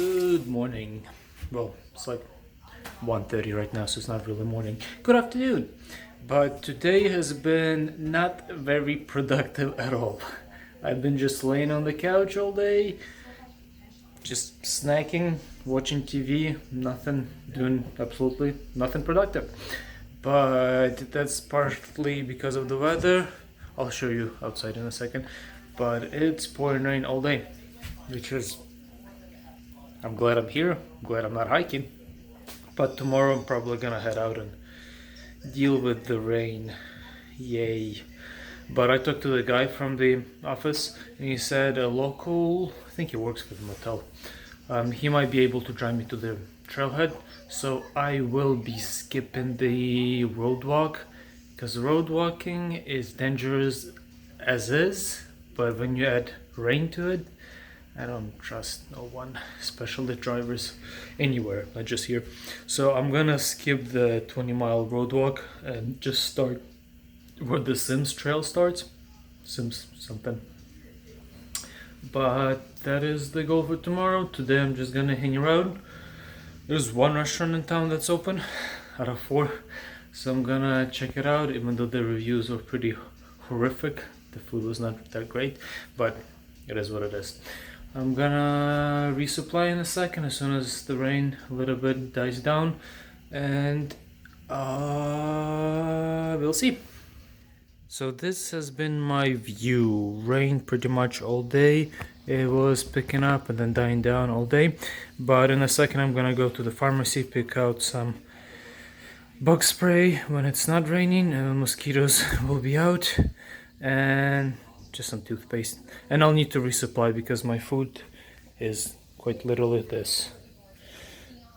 Good morning. Well, it's like 1:30 right now, so it's not really morning. Good afternoon. But today has been not very productive at all. I've been just laying on the couch all day, just snacking, watching TV, nothing, doing absolutely nothing productive. But that's partly because of the weather. I'll show you outside in a second. But it's pouring rain all day, which is, I'm glad I'm here. I'm glad I'm not hiking. But tomorrow I'm probably gonna head out and deal with the rain. Yay. But I talked to the guy from the office and he said a local, I think he works for the motel, he might be able to drive me to the trailhead. So I will be skipping the road walk because road walking is dangerous as is, but when you add rain to it, I don't trust no one, especially drivers anywhere, not just here. So I'm gonna skip the 20-mile road walk and just start where the Sims Trail starts. Sims something. But that is the goal for tomorrow. Today I'm just gonna hang around. There's one restaurant in town that's open out of 4. So I'm gonna check it out, even though the reviews are pretty horrific. The food was not that great, but it is what it is. I'm gonna resupply in a second as soon as the rain a little bit dies down, and we'll see. So this has been my view. Rain pretty much all day. It was picking up and then dying down all day. But in a second I'm gonna go to the pharmacy, pick out some bug spray when it's not raining and mosquitoes will be out, and just some toothpaste. And I'll need to resupply because my food is quite literally this.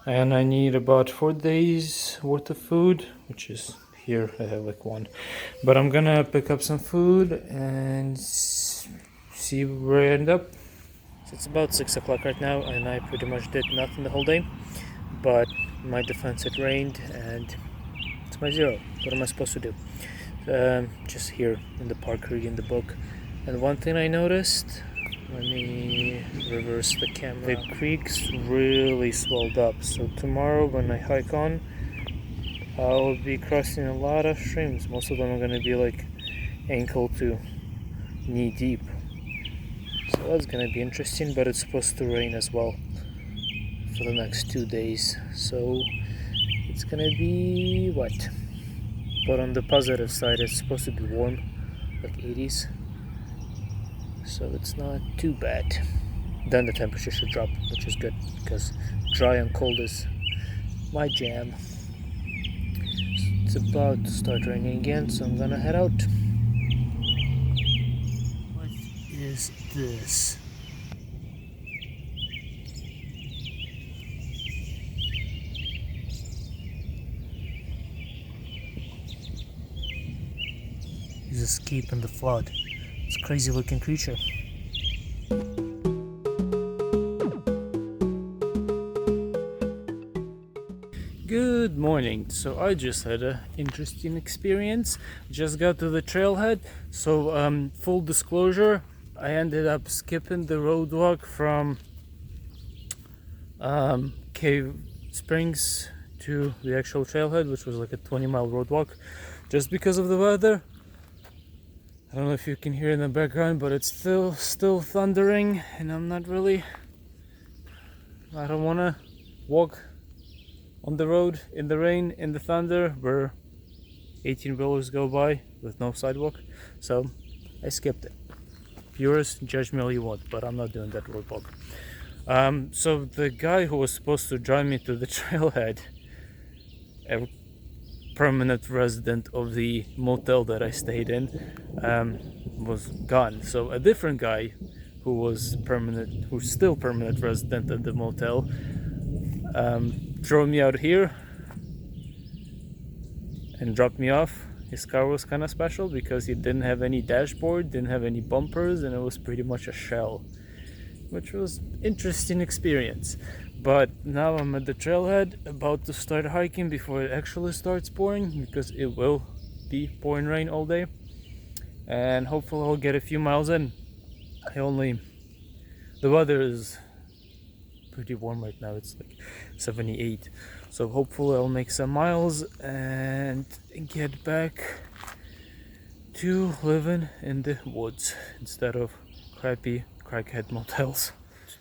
And I need about 4 days worth of food, which is here. I have like 1. But I'm gonna pick up some food and see where I end up. So it's about 6 o'clock right now and I pretty much did nothing the whole day. But in my defense, it rained and it's my zero. What am I supposed to do? Just here in the park reading the book. And one thing I noticed, let me reverse the camera, the creek's really swelled up. So tomorrow when I hike on, I'll be crossing a lot of streams. Most of them are going to be like ankle to knee deep. So that's going to be interesting, but it's supposed to rain as well for the next 2 days. So it's going to be wet. But on the positive side, it's supposed to be warm, like 80s. So it's not too bad. Then the temperature should drop, which is good because dry and cold is my jam. It's about to start raining again, so I'm gonna head out. What is this? He's escaping the flood. It's a crazy looking creature. Good morning. So I just had an interesting experience. Just got to the trailhead. So full disclosure, I ended up skipping the road walk from Cave Springs to the actual trailhead, which was like a 20-mile road walk, just because of the weather. I don't know if you can hear in the background, but it's still thundering, and I don't want to walk on the road in the rain, in the thunder, where 18-wheelers go by with no sidewalk. So I skipped it. Viewers, judge me all you want, but I'm not doing that road walk. So the guy who was supposed to drive me to the trailhead, a permanent resident of the motel that I stayed in, was gone. So a different guy who's still permanent resident at the motel, drove me out here and dropped me off. His car was kind of special because he didn't have any dashboard, didn't have any bumpers, and it was pretty much a shell, which was interesting experience. But now I'm at the trailhead, about to start hiking before it actually starts pouring, because it will be pouring rain all day. And hopefully I'll get a few miles in. The weather is pretty warm right now. It's like 78. So hopefully I'll make some miles and get back to living in the woods instead of crappy crackhead motels.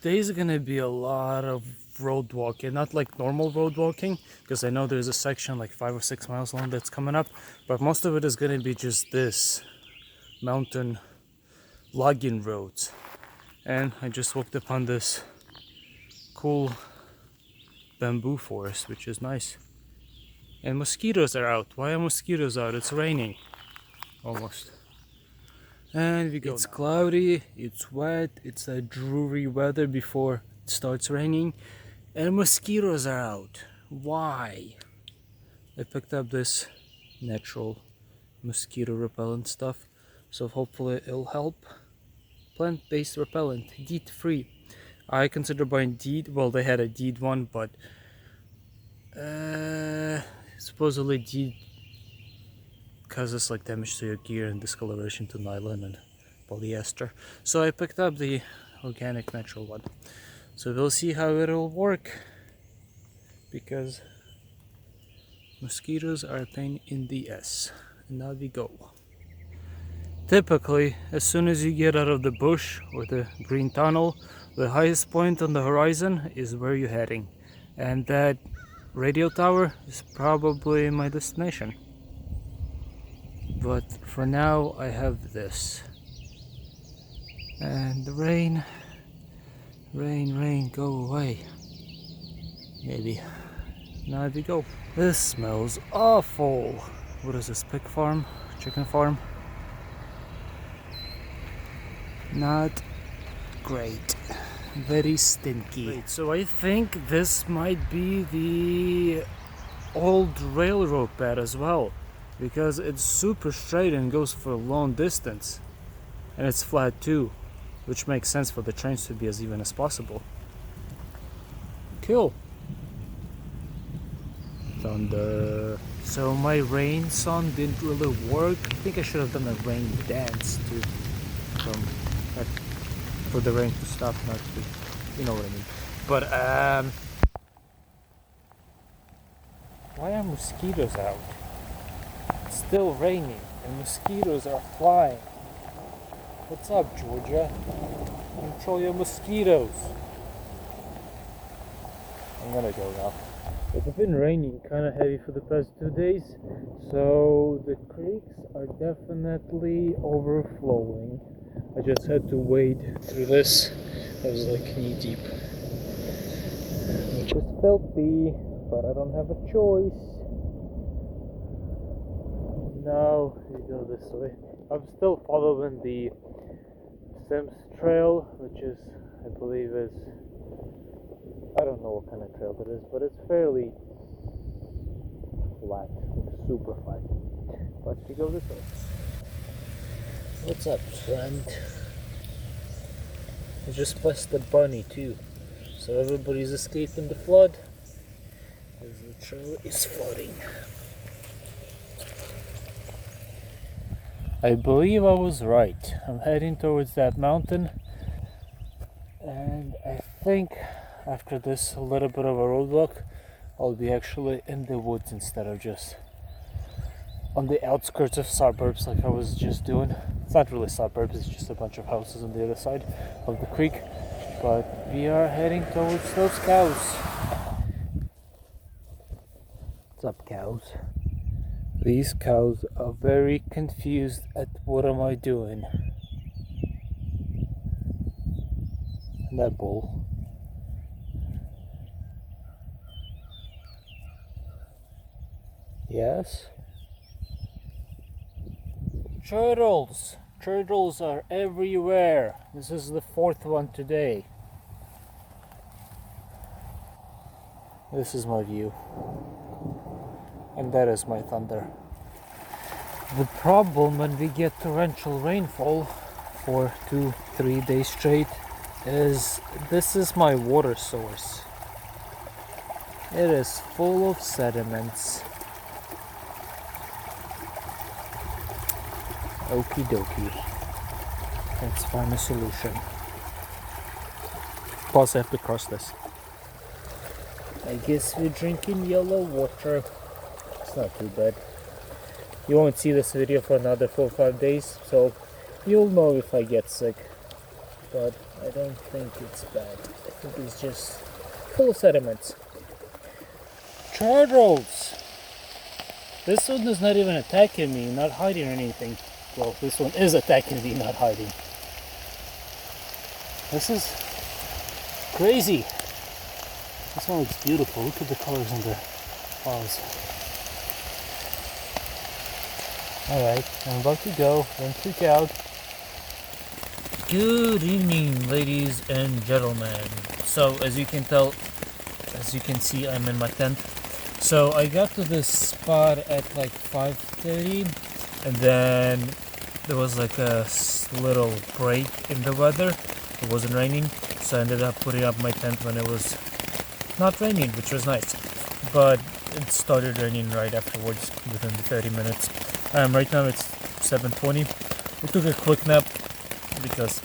Today's gonna be a lot of road walking, not like normal road walking, because I know there's a section like 5 or 6 miles long that's coming up, but most of it is gonna be just this mountain logging roads. And I just walked upon this cool bamboo forest, which is nice. And mosquitoes are out. Why are mosquitoes out? It's raining almost. And we go. It's cloudy, it's wet, it's a dreary weather before it starts raining, and mosquitoes are out. Why? I picked up this natural mosquito repellent stuff, so hopefully it'll help. Plant-based repellent, DEET-free. I consider buying DEET. Well, they had a DEET one, but supposedly DEET causes like damage to your gear and discoloration to nylon and polyester. So I picked up the organic natural one. So we'll see how it'll work, because mosquitoes are a pain in the ass. And now we go. Typically, as soon as you get out of the bush or the green tunnel, the highest point on the horizon is where you're heading. And that radio tower is probably my destination. But for now, I have this. And the rain, rain, go away. Maybe. Now we go. This smells awful. What is this, pig farm? Chicken farm? Not great. Very stinky. Wait, so I think this might be the old railroad bed as well, because it's super straight and goes for a long distance, and it's flat too, which makes sense for the trains to be as even as possible. Cool. Thunder. So my rain song didn't really work. I think I should have done a rain dance too, for the rain to stop, not to, you know what I mean. But why are mosquitoes out? It's still raining and mosquitoes are flying. What's up, Georgia? Control your mosquitoes. I'm gonna go now. It's been raining kind of heavy for the past 2 days, so the creeks are definitely overflowing. I just had to wade through this. I was like knee deep, which is filthy, but I don't have a choice. Now we go this way. I'm still following the Sims Trail, which is, I believe, is, I don't know what kind of trail it is, but it's fairly flat, like super flat. But we go this way. What's up, friend? I just blessed the bunny too, so everybody's escaping the flood, as the trail is flooding. I believe I was right. I'm heading towards that mountain, and I think after this a little bit of a roadblock, I'll be actually in the woods instead of just on the outskirts of suburbs like I was just doing. It's not really suburbs, it's just a bunch of houses on the other side of the creek, but we are heading towards those cows. What's up, cows? These cows are very confused at what am I doing. And that bull. Yes? Turtles! Turtles are everywhere. This is the 4th one today. This is my view. And that is my thunder. The problem when we get torrential rainfall for 2-3 days straight is this is my water source. It is full of sediments. Okie dokie. Let's find a solution. Plus I have to cross this. I guess we're drinking yellow water. It's not too bad. You won't see this video for another 4 or 5 days, so you'll know if I get sick. But I don't think it's bad. I think it's just full of sediments. Turtles! This one is not even attacking me, not hiding or anything. Well, this one is attacking me, not hiding. This is crazy. This one looks beautiful. Look at the colors on the flowers. Alright, I'm about to go. Don't freak out. Good evening, ladies and gentlemen. So, as you can see, I'm in my tent. So, I got to this spot at like 5:30, and then there was like a little break in the weather. It wasn't raining, so I ended up putting up my tent when it was not raining, which was nice. But it started raining right afterwards, within the 30 minutes. Right now it's 7:20. We took a quick nap because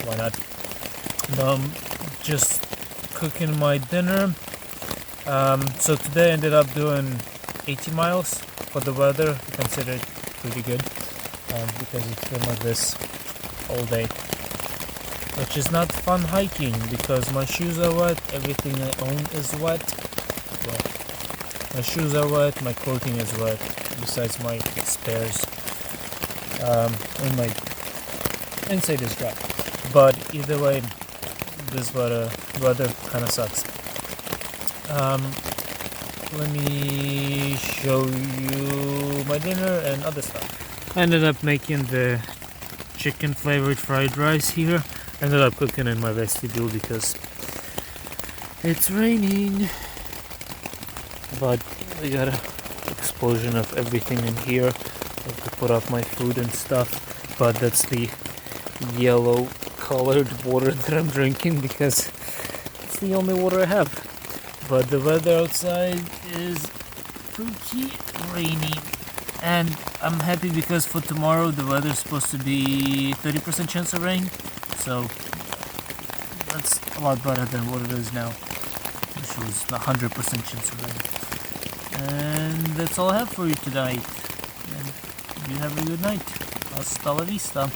why not? Just cooking my dinner. So today I ended up doing 80 miles for the weather. I consider it pretty good because it's been like this all day, which is not fun hiking because my shoes are wet. Everything I own is wet. Well, my shoes are wet, my clothing is wet, besides my spares, and my inside is dry. But either way, this weather kind of sucks. Let me show you my dinner and other stuff. I ended up making the chicken flavored fried rice here. Ended up cooking in my vestibule because it's raining. But I got an explosion of everything in here. I have to put up my food and stuff. But that's the yellow colored water that I'm drinking because it's the only water I have. But the weather outside is pretty rainy. And I'm happy because for tomorrow the weather's supposed to be 30% chance of rain. So that's a lot better than what it is now, which was 100% chance of rain. And that's all I have for you tonight. And you have a good night. Hasta la vista.